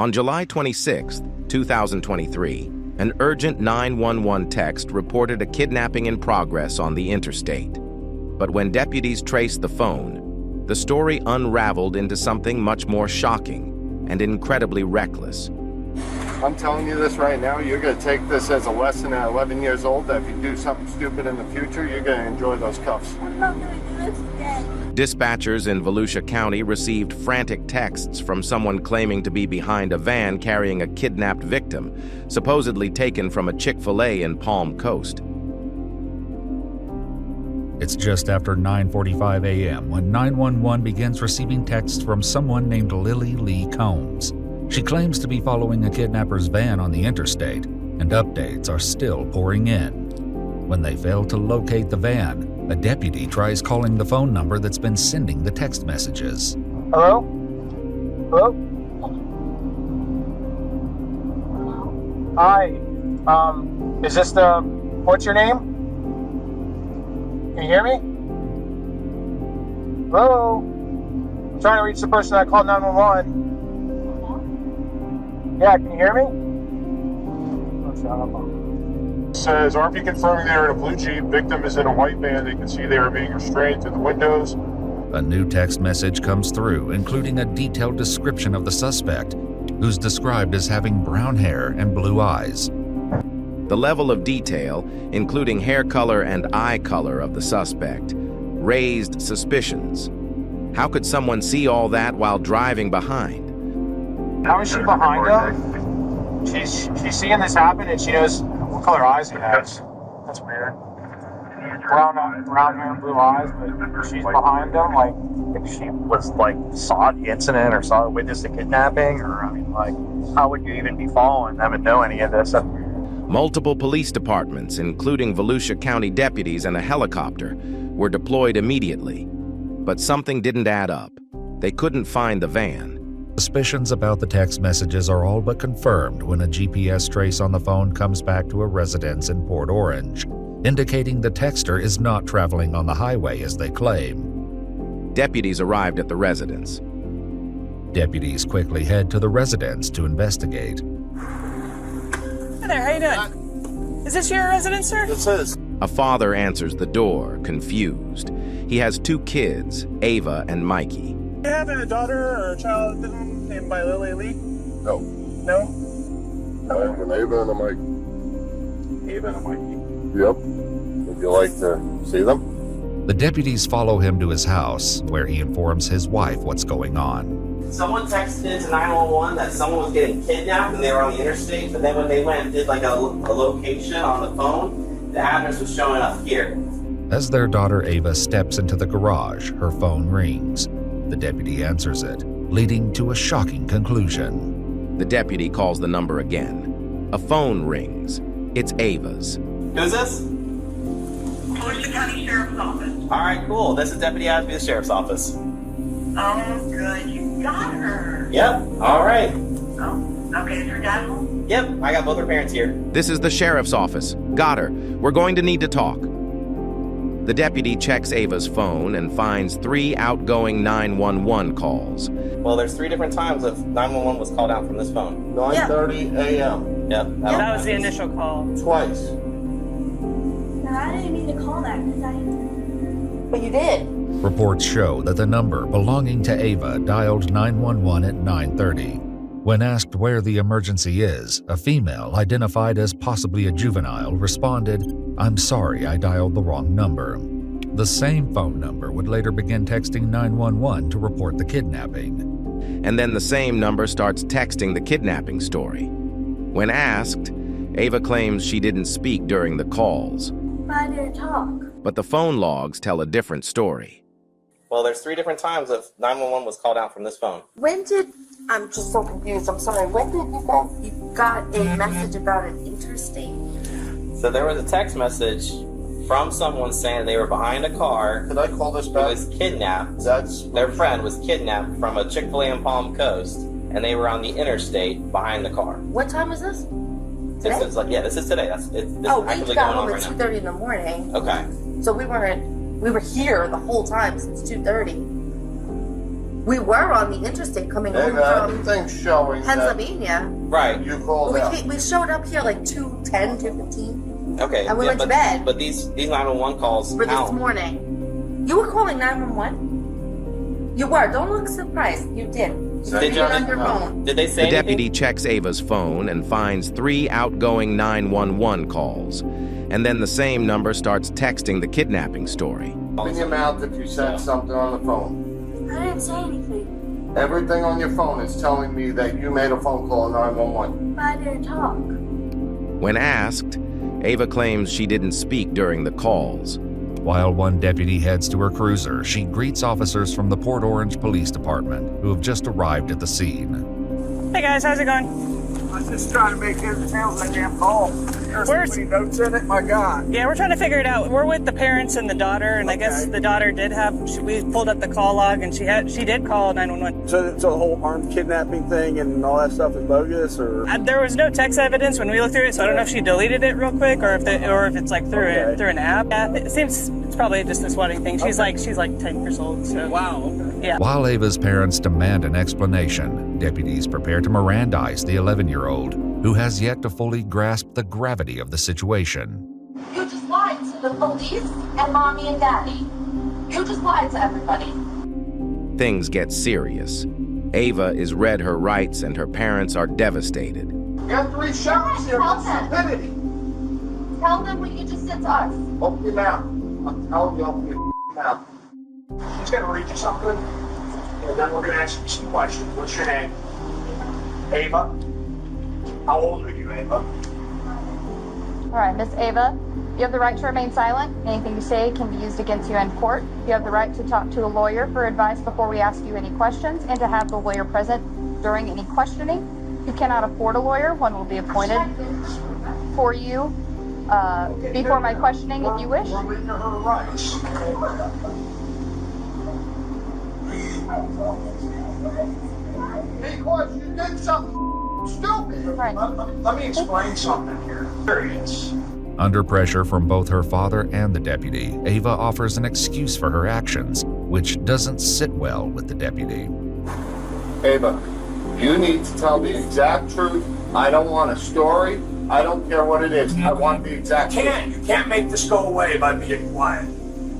On July 26, 2023, an urgent 911 text reported a kidnapping in progress on the interstate. But when deputies traced the phone, the story unraveled into something much more shocking and incredibly reckless. I'm telling you this right now, you're going to take this as a lesson at 11 years old that if you do something stupid in the future, you're going to enjoy those cuffs. I'm not going to do this again. Dispatchers in Volusia County received frantic texts from someone claiming to be behind a van carrying a kidnapped victim, supposedly taken from a Chick-fil-A in Palm Coast. It's just after 9:45 a.m. when 911 begins receiving texts from someone named Lily Lee Combs. She claims to be following a kidnapper's van on the interstate, and updates are still pouring in. When they fail to locate the van, a deputy tries calling the phone number that's been sending the text messages. Hello? Hello? Hi. Is this what's your name? Can you hear me? Hello? I'm trying to reach the person that called 911. Yeah, can you hear me? Says, RP confirming they are in a blue Jeep. Victim is in a white van. They can see they are being restrained through the windows. A new text message comes through, including a detailed description of the suspect, who's described as having brown hair and blue eyes. The level of detail, including hair color and eye color of the suspect, raised suspicions. How could someone see all that while driving behind? How is she behind him? She's seeing this happen and she knows what color eyes he has. That's weird. Brown hair and blue eyes, but she's behind him. Like, if she was saw the incident or witnessed the kidnapping, or how would you even be following them and know any of this? Multiple police departments, including Volusia County deputies and a helicopter, were deployed immediately. But something didn't add up. They couldn't find the van. Suspicions about the text messages are all but confirmed when a GPS trace on the phone comes back to a residence in Port Orange, indicating the texter is not traveling on the highway as they claim. Deputies arrived at the residence. Deputies quickly head to the residence to investigate. Hi there, how you doing? Is this your residence, sir? This is. A father answers the door, confused. He has two kids, Ava and Mikey. Do you have a daughter or a child named by Lily Lee? No. No? I have an Ava and a Mike. Ava and a Mikey. Yep. Would you like to see them? The deputies follow him to his house, where he informs his wife what's going on. Someone texted into 911 that someone was getting kidnapped and they were on the interstate, but then when they went and did a location on the phone, the address was showing up here. As their daughter Ava steps into the garage, her phone rings. The deputy answers it, leading to a shocking conclusion. The deputy calls the number again. A phone rings. It's Ava's. Who's this? Volusia County Sheriff's Office. All right, cool. This is Deputy Asby, the Sheriff's Office. Oh, good. You got her. Yep. All right. Oh, okay. Is her dad home? Yep. I got both her parents here. This is the sheriff's office. Got her. We're going to need to talk. The deputy checks Ava's phone and finds 3 outgoing 911 calls. Well, there's 3 different times that 911 was called out from this phone. 9:30 a.m. Yep. That was the initial call. Twice. No, I didn't mean to call that because But you did. Reports show that the number belonging to Ava dialed 911 at 9:30. When asked where the emergency is, a female identified as possibly a juvenile responded, "I'm sorry, I dialed the wrong number." The same phone number would later begin texting 911 to report the kidnapping. And then the same number starts texting the kidnapping story. When asked, Ava claims she didn't speak during the calls. But I didn't talk. But the phone logs tell a different story. Well, there's 3 different times that 911 was called out from this phone. I'm just so confused. I'm sorry. When did you got a message about an interstate? So there was a text message from someone saying they were behind a car. Could I call this Who back? was kidnapped. That's Their friend was kidnapped from a Chick-fil-A in Palm Coast, and they were on the interstate behind the car. What time is this? This Today? is this is today. This We actively got going on home right at now. 2:30 in the morning. Okay. So we were here the whole time since 2:30. We were on the interstate coming home Ava, from everything's showing Pennsylvania. Right. that you called out. We showed up here like 2:10, 2:15. Okay. And we went to bed. But these 911 calls For this count. morning. You were calling 911? You were. Don't look surprised. You did. Did Did you? it on your phone. Did they say The anything? deputy checks Ava's phone and finds 3 outgoing 911 calls. And then the same number starts texting the kidnapping story. Open your mouth if you said something on the phone. I didn't say anything. Everything on your phone is telling me that you made a phone call 911. But I didn't talk. When asked, Ava claims she didn't speak during the calls. While one deputy heads to her cruiser, she greets officers from the Port Orange Police Department who have just arrived at the scene. Hey guys, how's it going? I'm just trying to make it sounds like damn call. There's Where's- so many notes in it, my God. Yeah, we're trying to figure it out. We're with the parents and the daughter, and I guess the daughter did have. We pulled up the call log, and she did call 911. So the whole armed kidnapping thing and all that stuff is bogus, or? There was no text evidence when we looked through it, so I don't know if she deleted it real quick or if it's like through an app. Yeah, it seems it's probably just this wedding thing. She's like 10 years old. So wow. Yeah. While Ava's parents demand an explanation, deputies prepare to Mirandize the 11-year-old, who has yet to fully grasp the gravity of the situation. You just lied to the police and mommy and daddy. You just lied to everybody. Things get serious. Ava is read her rights and her parents are devastated. You have 3 showers here Tell with them. stupidity. Tell them what you just said to us. Open your mouth. I'm telling you, open your mouth. She's gonna read you something, and then we're gonna ask you some questions. What's your name? Ava? How old are you, Ava? All right, Miss Ava, you have the right to remain silent. Anything you say can be used against you in court. You have the right to talk to a lawyer for advice before we ask you any questions and to have the lawyer present during any questioning. If you cannot afford a lawyer, one will be appointed for you before my questioning if you wish. We're reading her rights. Because you did something stupid. Right. Let me explain something here. Serious. Under pressure from both her father and the deputy, Ava offers an excuse for her actions, which doesn't sit well with the deputy. Ava, you need to tell the exact truth. I don't want a story. I don't care what it is. I want the exact truth. You can't make this go away by being quiet.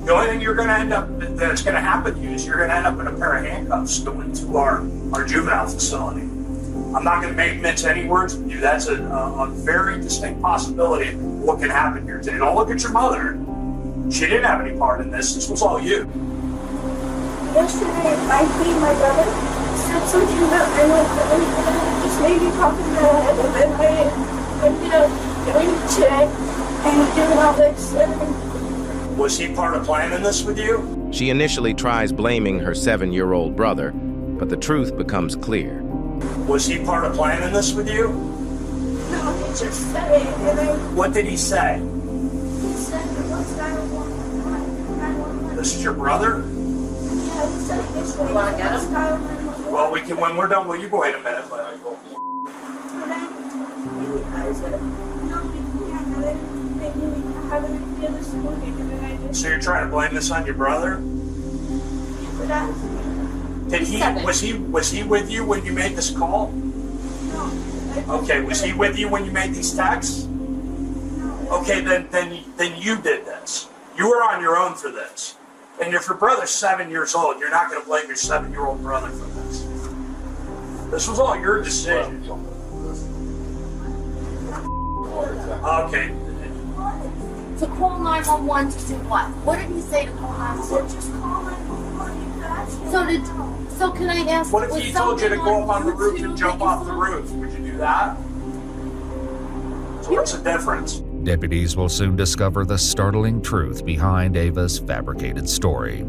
The only thing you're going to end up, that's going to happen to you is you're going to end up in a pair of handcuffs going to our juvenile facility. I'm not going to mince any words with you. That's a very distinct possibility of what can happen here today. Don't look at your mother. She didn't have any part in this. This was all you. Yesterday, my brother said something about my brother. This lady talking about it, and then I'm going today and doing all this. Was he part of planning this with you? She initially tries blaming her 7-year-old brother, but the truth becomes clear. Was he part of planning this with you? No, he just said it, and What did he say? he said it was 911. This is your brother? Yeah, he said this lady wanna get was him? 911. Well, we can, when we're done, will you go wait a minute? And then I said, no, we can't have it. Maybe we can have it the other school day, and then I just So you're trying to blame this on your brother? put out. Did he, was he with you when you made this call? No. Okay, was he with you when you made these texts? Okay, then you did this. You were on your own for this. And if your brother's 7 years old, you're not going to blame your 7-year-old brother for this. This was all your decision. Okay. To call 911 to do what? What did he say to call 911? Just call 911. So can I ask? What if was he told you to something go up on the roof YouTube and jump that you off the saw? roof? Would you do that? So what's the difference? Deputies will soon discover the startling truth behind Ava's fabricated story.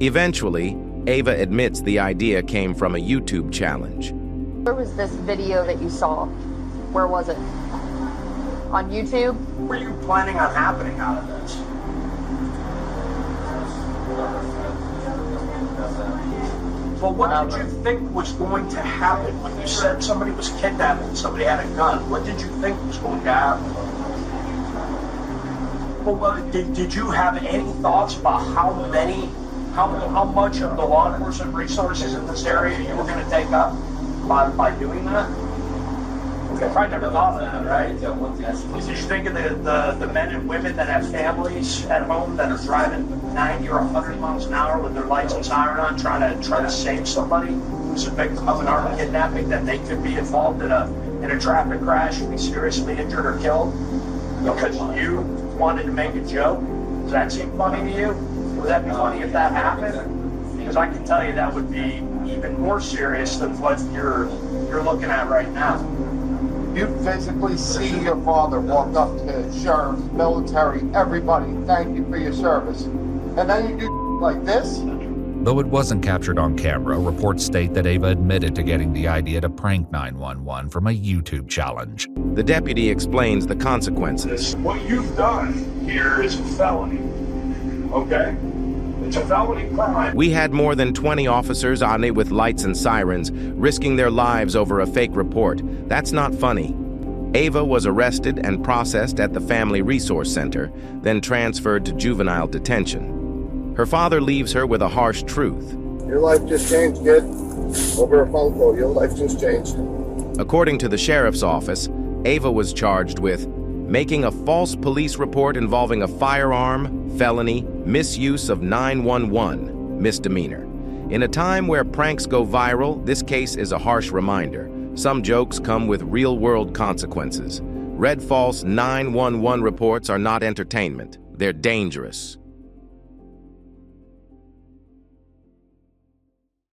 Eventually, Ava admits the idea came from a YouTube challenge. Where was this video that you saw? Where was it? On YouTube? What were you planning on happening out of this? Well, what did you think was going to happen when you said somebody was kidnapped and somebody had a gun? What did you think was going to happen? Well, did you have any thoughts about how many how much of the law enforcement resources in this area you were going to take up by doing that? I probably never thought of that, right? Did you think of the men and women that have families at home that are driving 90 or 100 miles an hour with their lights and siren on, trying to save somebody who's a victim of an armed kidnapping, that they could be involved in a traffic crash and be seriously injured or killed because you wanted to make a joke? Does that seem funny to you? Would that be funny if that happened? Because I can tell you that would be even more serious than what you're looking at right now. You physically see your father walk up to sheriffs, military, everybody, thank you for your service. And then you do like this? Though it wasn't captured on camera, reports state that Ava admitted to getting the idea to prank 911 from a YouTube challenge. The deputy explains the consequences. What you've done here is a felony, okay? It's a felony crime. We had more than 20 officers on it with lights and sirens, risking their lives over a fake report. That's not funny. Ava was arrested and processed at the Family Resource Center, then transferred to juvenile detention. Her father leaves her with a harsh truth. Your life just changed, kid. Over a phone call, your life just changed. According to the sheriff's office, Ava was charged with making a false police report involving a firearm, felony, misuse of 911, misdemeanor. In a time where pranks go viral, this case is a harsh reminder. Some jokes come with real-world consequences. Red false 911 reports are not entertainment. They're dangerous.